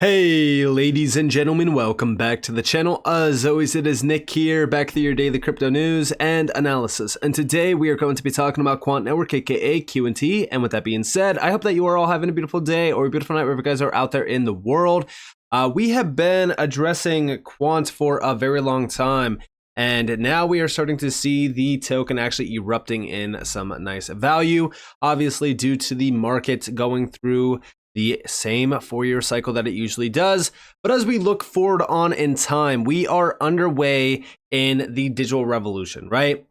Hey ladies and gentlemen, welcome back to the channel. As always, it is Nick here, back with your daily crypto news and analysis. And today we are going to be talking about Quant Network, aka QNT. And with that being said, I hope that you are all having a beautiful day or a beautiful night wherever you guys are out there in the world. We have been addressing Quant for a very long time, and now we are starting to see the token actually erupting in some nice value, obviously due to the market going through the same 4-year cycle that it usually does. But as we look forward on in time, we are underway in the digital revolution, right?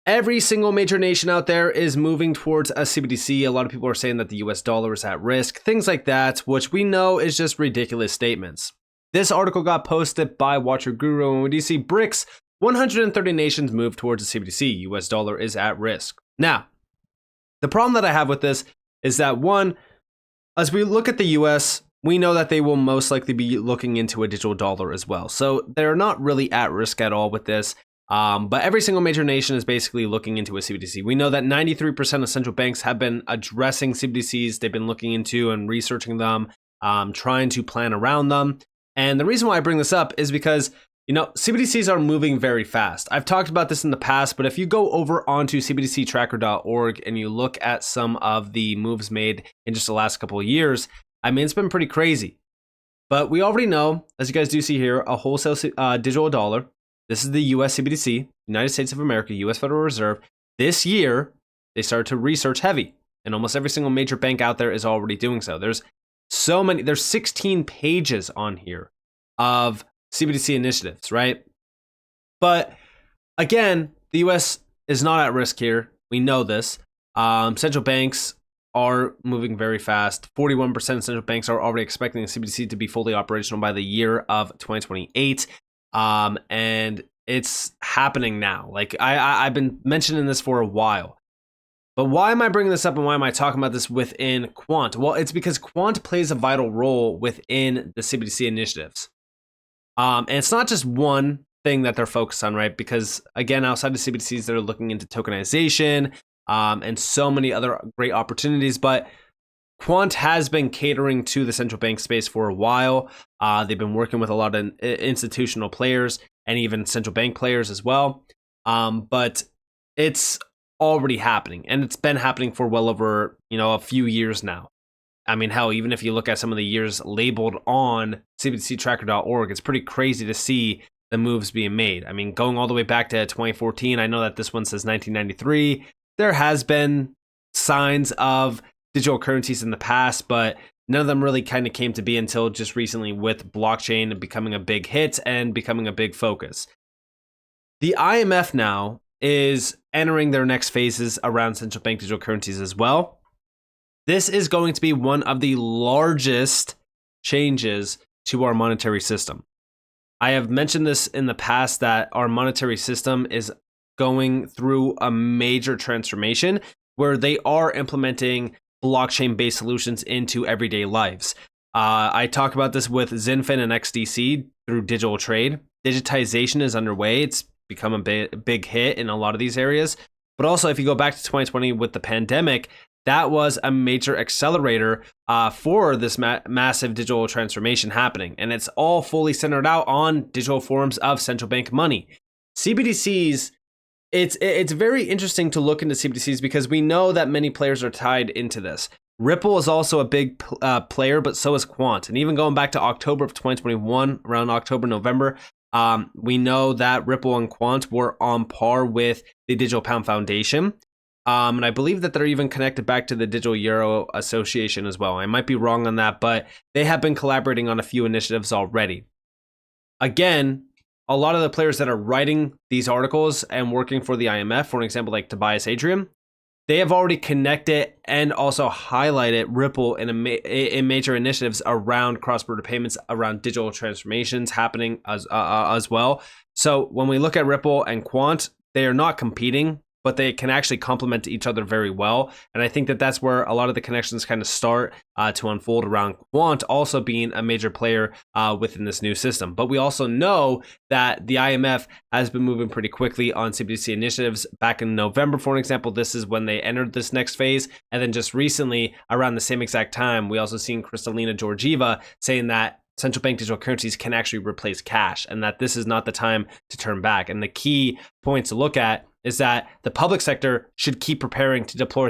Every single major nation out there is moving towards a CBDC. A lot of people are saying that the US dollar is at risk, things like that, which we know is just ridiculous statements. This article got posted by Watcher Guru, and when you see BRICS, 130 nations move towards a CBDC. US dollar is at risk. Now, the problem that I have with this is that one, as we look at the US, we know that they will most likely be looking into a digital dollar as well. So they're not really at risk at all with this. But every single major nation is basically looking into a CBDC. We know that 93% of central banks have been addressing CBDCs. They've been looking into and researching them, trying to plan around them. And the reason why I bring this up is because CBDCs are moving very fast. I've talked about this in the past, but if you go over onto cbdctracker.org and you look at some of the moves made in just the last couple of years, I mean, it's been pretty crazy. But we already know, as you guys do see here, a wholesale digital dollar. This is the US CBDC, United States of America, US Federal Reserve. This year, they started to research heavy, and almost every single major bank out there is already doing so. There's 16 pages on here of CBDC initiatives, right? But again, the US is not at risk here. We know this. Central banks are moving very fast. 41% of central banks are already expecting the CBDC to be fully operational by the year of 2028. And it's happening now. Like I've been mentioning this for a while. But why am I bringing this up and why am I talking about this within Quant? Well, it's because Quant plays a vital role within the CBDC initiatives. And it's not just one thing that they're focused on, right? Because again, outside of CBDCs, they're looking into tokenization and so many other great opportunities. But Quant has been catering to the central bank space for a while. They've been working with a lot of institutional players and even central bank players as well. But it's already happening, and it's been happening for well over a few years now. I mean, hell, even if you look at some of the years labeled on cbdctracker.org, it's pretty crazy to see the moves being made. I mean, going all the way back to 2014, I know that this one says 1993. There has been signs of digital currencies in the past, but none of them really kind of came to be until just recently with blockchain becoming a big hit and becoming a big focus. The IMF now is entering their next phases around central bank digital currencies as well. This is going to be one of the largest changes to our monetary system. I have mentioned this in the past that our monetary system is going through a major transformation where they are implementing blockchain-based solutions into everyday lives. I talk about this with Zinfin and XDC through digital trade. Digitization is underway. It's become a big hit in a lot of these areas. But also, if you go back to 2020 with the pandemic, that was a major accelerator for this massive digital transformation happening. And it's all fully centered out on digital forms of central bank money. CBDCs, it's very interesting to look into CBDCs because we know that many players are tied into this. Ripple is also a big player, but so is Quant. And even going back to October of 2021, around October, November, we know that Ripple and Quant were on par with the Digital Pound Foundation. And I believe that they're even connected back to the Digital Euro Association as well. I might be wrong on that, but they have been collaborating on a few initiatives already. Again, a lot of the players that are writing these articles and working for the IMF, for an example, like Tobias Adrian, they have already connected and also highlighted Ripple in major initiatives around cross-border payments, around digital transformations happening as well. So when we look at Ripple and Quant, they are not competing, but they can actually complement each other very well. And I think that that's where a lot of the connections kind of start to unfold around Quant also being a major player within this new system. But we also know that the IMF has been moving pretty quickly on CBDC initiatives. Back in November, for an example, this is when they entered this next phase. And then just recently, around the same exact time, we also seen Kristalina Georgieva saying that central bank digital currencies can actually replace cash and that this is not the time to turn back. And the key points to look at is that the public sector should keep preparing to deploy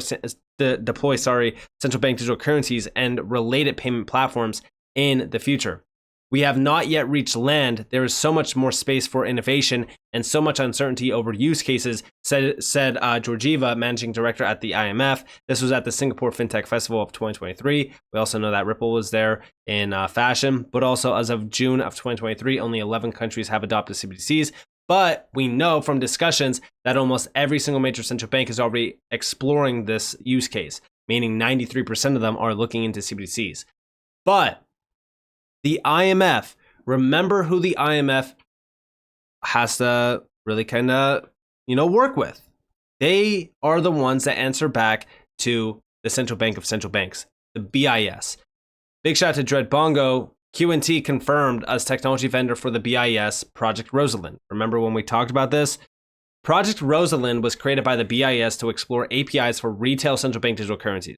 central bank digital currencies and related payment platforms in the future. We have not yet reached land. There is so much more space for innovation and so much uncertainty over use cases, said Georgieva, managing director at the IMF. This was at the Singapore FinTech Festival of 2023. We also know that Ripple was there in fashion, but also as of June of 2023, only 11 countries have adopted CBDCs. But we know from discussions that almost every single major central bank is already exploring this use case, meaning 93% of them are looking into CBDCs. But the IMF, remember who the IMF has to really kind of, work with. They are the ones that answer back to the central bank of central banks, the BIS. Big shout out to Dread Bongo. Qnt confirmed as technology vendor for the BIS, Project Rosalind. Remember when we talked about this? Project Rosalind was created by the BIS to explore APIs for retail central bank digital currencies.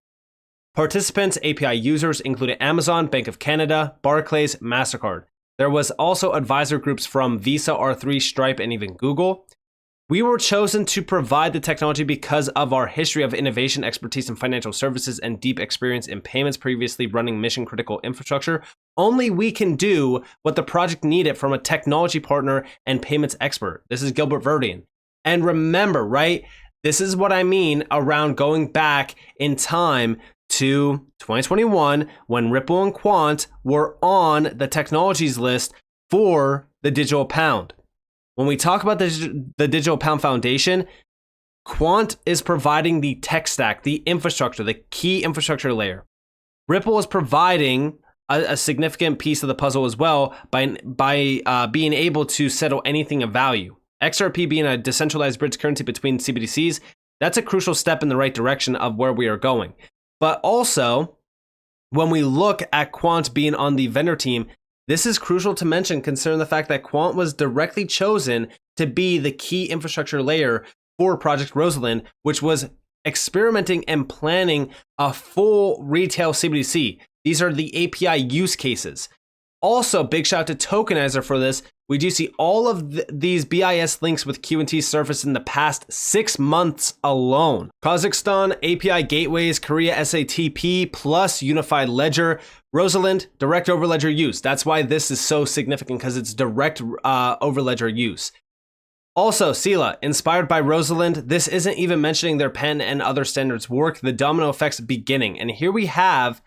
Participants, API users, included Amazon, Bank of Canada, Barclays, MasterCard. There was also advisor groups from Visa, R3, Stripe, and even Google. We were chosen to provide the technology because of our history of innovation, expertise in financial services, and deep experience in payments, previously running mission-critical infrastructure. Only we can do what the project needed from a technology partner and payments expert. This is Gilbert Verdian. And remember, right, this is what I mean around going back in time to 2021 when Ripple and Quant were on the technologies list for the digital pound. When we talk about the Digital Pound Foundation, Quant is providing the tech stack, the infrastructure, the key infrastructure layer. Ripple is providing a significant piece of the puzzle as well by being able to settle anything of value. XRP being a decentralized bridge currency between CBDCs, that's a crucial step in the right direction of where we are going. But also, when we look at Quant being on the vendor team, this is crucial to mention considering the fact that Quant was directly chosen to be the key infrastructure layer for Project Rosalind, which was experimenting and planning a full retail CBDC. These are the API use cases. Also, big shout out to Tokenizer for this. We do see all of these BIS links with Qnt surface in the past 6 months alone. Kazakhstan, API gateways, Korea SATP, plus unified ledger. Rosalind, direct overledger use. That's why this is so significant, because it's direct overledger use. Also, Sila, inspired by Rosalind, this isn't even mentioning their pen and other standards work, the domino effects beginning. And here we have,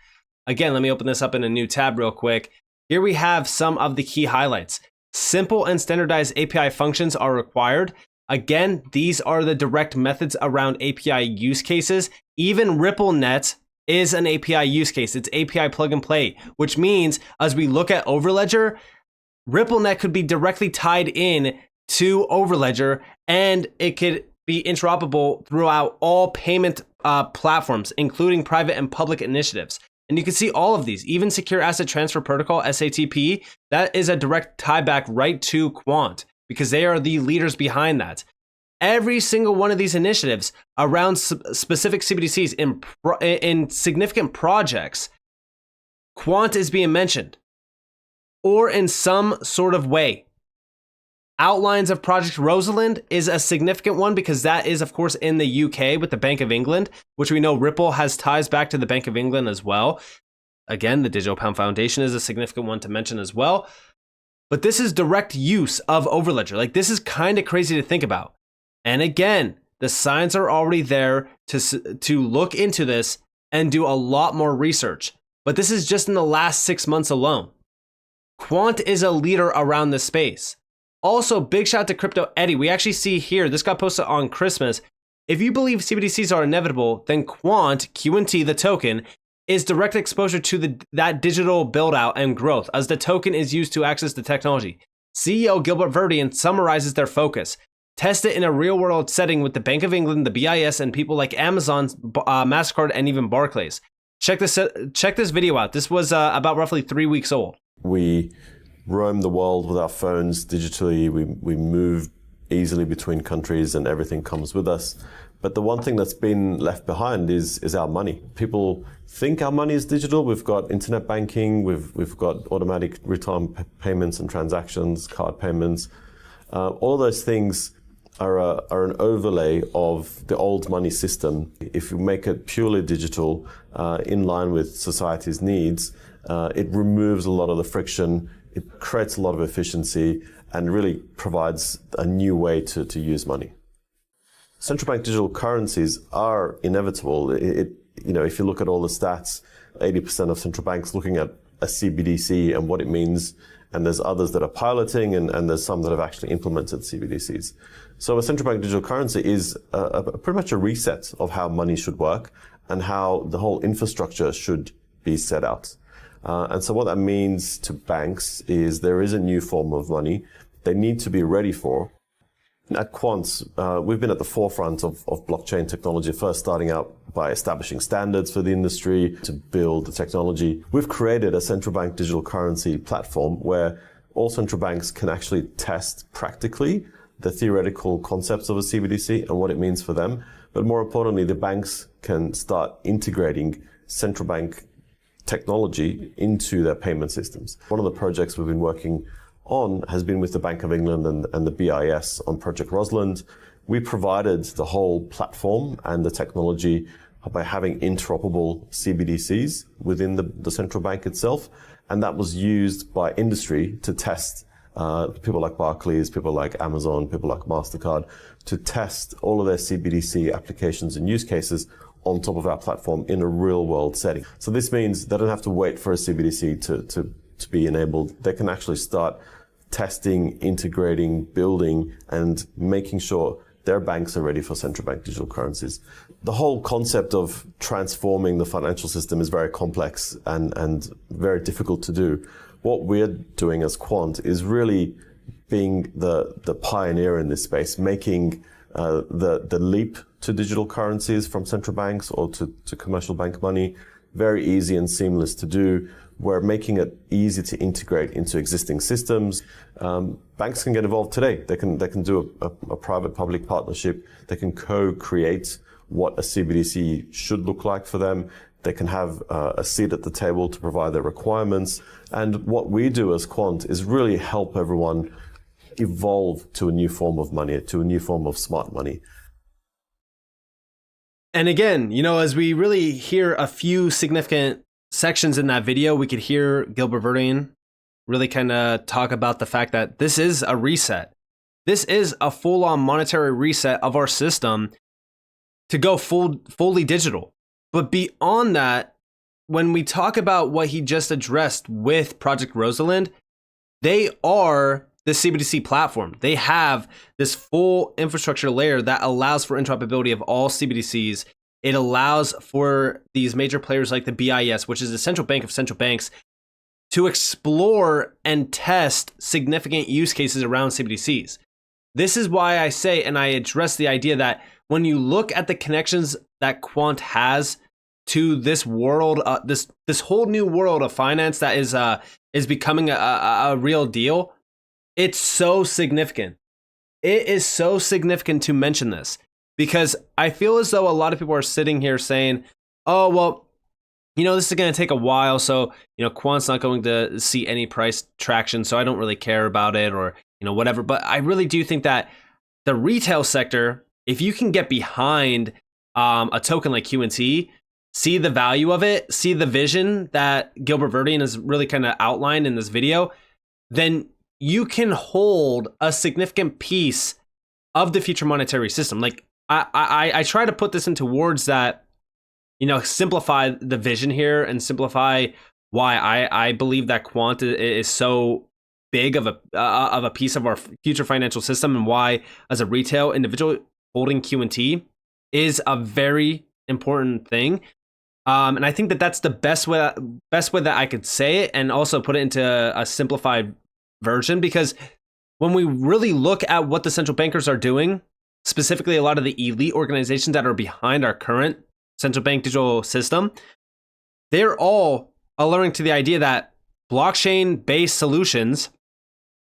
again, let me open this up in a new tab real quick. Here we have some of the key highlights. Simple and standardized API functions are required. Again, these are the direct methods around API use cases. Even RippleNet is an API use case. It's API plug and play, which means as we look at Overledger, RippleNet could be directly tied in to Overledger, and it could be interoperable throughout all payment platforms, including private and public initiatives. And you can see all of these, even Secure Asset Transfer Protocol, SATP, that is a direct tie back right to Quant because they are the leaders behind that. Every single one of these initiatives around specific CBDCs in significant projects, Quant is being mentioned or in some sort of way. Outlines of Project Rosalind is a significant one because that is, of course, in the UK with the Bank of England, which we know Ripple has ties back to the Bank of England as well. Again, the Digital Pound Foundation is a significant one to mention as well. But this is direct use of Overledger. Like, this is kind of crazy to think about. And again, the signs are already there to look into this and do a lot more research. But this is just in the last 6 months alone. Quant is a leader around this space. Also, big shout out to Crypto Eddie. We actually see here, this got posted on Christmas. If you believe CBDCs are inevitable, then Quant, QNT, the token, is direct exposure to that digital build out and growth as the token is used to access the technology. CEO Gilbert Verdian summarizes their focus. Test it in a real world setting with the Bank of England, the BIS, and people like Amazon, MasterCard, and even Barclays. Check this video out. This was about roughly 3 weeks old. We roam the world with our phones digitally. We move easily between countries and everything comes with us. But the one thing that's been left behind is our money. People think our money is digital. We've got internet banking, we've got automatic real-time payments and transactions, card payments. All those things are an overlay of the old money system. If you make it purely digital, in line with society's needs, it removes a lot of the friction, it creates a lot of efficiency, and really provides a new way to use money. Central bank digital currencies are inevitable. If you look at all the stats, 80% of central banks looking at a CBDC and what it means, and there's others that are piloting, and there's some that have actually implemented CBDCs. So a central bank digital currency is pretty much a reset of how money should work and how the whole infrastructure should be set out. And so what that means to banks is there is a new form of money they need to be ready for. At Quant, we've been at the forefront of blockchain technology, first starting out by establishing standards for the industry to build the technology. We've created a central bank digital currency platform where all central banks can actually test practically the theoretical concepts of a CBDC and what it means for them. But more importantly, the banks can start integrating central bank technology into their payment systems. One of the projects we've been working on has been with the Bank of England and the BIS on Project Rosalind. We provided the whole platform and the technology by having interoperable CBDCs within the central bank itself, and that was used by industry to test people like Barclays, people like Amazon, people like MasterCard, to test all of their CBDC applications and use cases on top of our platform in a real world setting. So this means they don't have to wait for a CBDC to be enabled. They can actually start testing, integrating, building, and making sure their banks are ready for central bank digital currencies. The whole concept of transforming the financial system is very complex and very difficult to do. What we're doing as Quant is really being the pioneer in this space, making the leap to digital currencies from central banks or to commercial bank money very easy and seamless to do. We're making it easy to integrate into existing systems. Banks can get involved today. They can do a private-public partnership. They can co-create what a CBDC should look like for them. They can have a seat at the table to provide their requirements. And what we do as Quant is really help everyone evolve to a new form of money, to a new form of smart money. And again, as we really hear a few significant sections in that video, we could hear Gilbert Verdian really kind of talk about the fact that this is a reset. This is a full-on monetary reset of our system to go fully digital. But beyond that, when we talk about what he just addressed with Project Rosalind, they are the CBDC platform. They have this full infrastructure layer that allows for interoperability of all CBDCs. It allows for these major players like the BIS, which is the central bank of central banks, to explore and test significant use cases around CBDCs. This is why I say, and I address the idea that when you look at the connections that Quant has to this world, this whole new world of finance that is becoming a real deal, it's so significant. It is so significant to mention this because I feel as though a lot of people are sitting here saying, oh, well, this is going to take a while. So, Quant's not going to see any price traction. So I don't really care about it or, whatever. But I really do think that the retail sector, if you can get behind a token like QNT, see the value of it, see the vision that Gilbert Verdian has really kind of outlined in this video, then you can hold a significant piece of the future monetary system. Like I try to put this into words that, simplify the vision here and simplify why I believe that Quant is so big of a piece of our future financial system, and why as a retail individual holding QNT is a very important thing. And I think that that's the best way that I could say it, and also put it into a simplified version, because when we really look at what the central bankers are doing, specifically a lot of the elite organizations that are behind our current central bank digital system, they're all alerting to the idea that blockchain-based solutions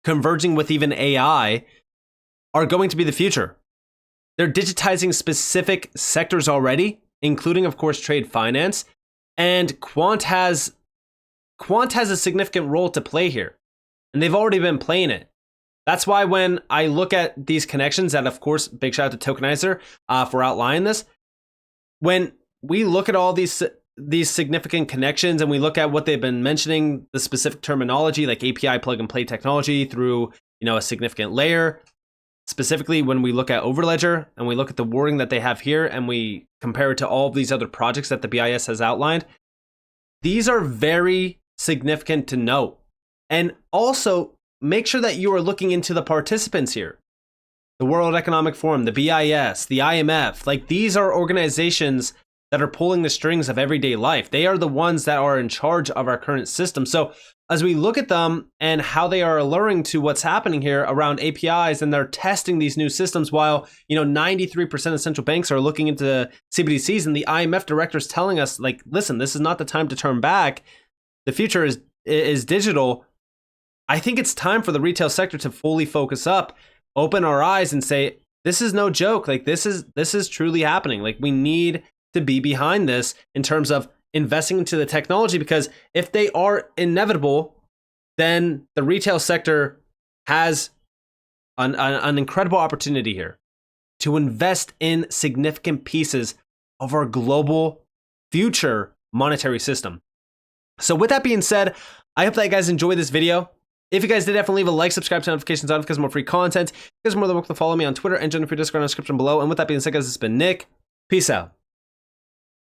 converging with even AI are going to be the future. They're digitizing specific sectors already, including, of course, trade finance. And Quant has a significant role to play here. And they've already been playing it. That's why when I look at these connections, and of course, big shout out to Tokenizer for outlining this. When we look at all these significant connections and we look at what they've been mentioning, the specific terminology like API plug and play technology through, a significant layer. Specifically, when we look at Overledger and we look at the wording that they have here and we compare it to all of these other projects that the BIS has outlined, these are very significant to note. And also, make sure that you are looking into the participants here. The World Economic Forum, the BIS, the IMF, like these are organizations that are pulling the strings of everyday life. They are the ones that are in charge of our current system. So as we look at them and how they are alluring to what's happening here around APIs, and they're testing these new systems while 93% of central banks are looking into CBDCs, and the IMF directors telling us, like, listen, this is not the time to turn back. The future is digital. I think it's time for the retail sector to fully focus up, open our eyes, and say, this is no joke. Like this is truly happening. Like we need to be behind this in terms of investing into the technology, because if they are inevitable, then the retail sector has an incredible opportunity here to invest in significant pieces of our global future monetary system. So with that being said, I hope that you guys enjoyed this video. If you guys did, definitely leave a like, subscribe to notifications on because more free content. You guys are more than welcome to follow me on Twitter and join the free Discord in the description below. And with that being said, guys, it's been Nick. Peace out.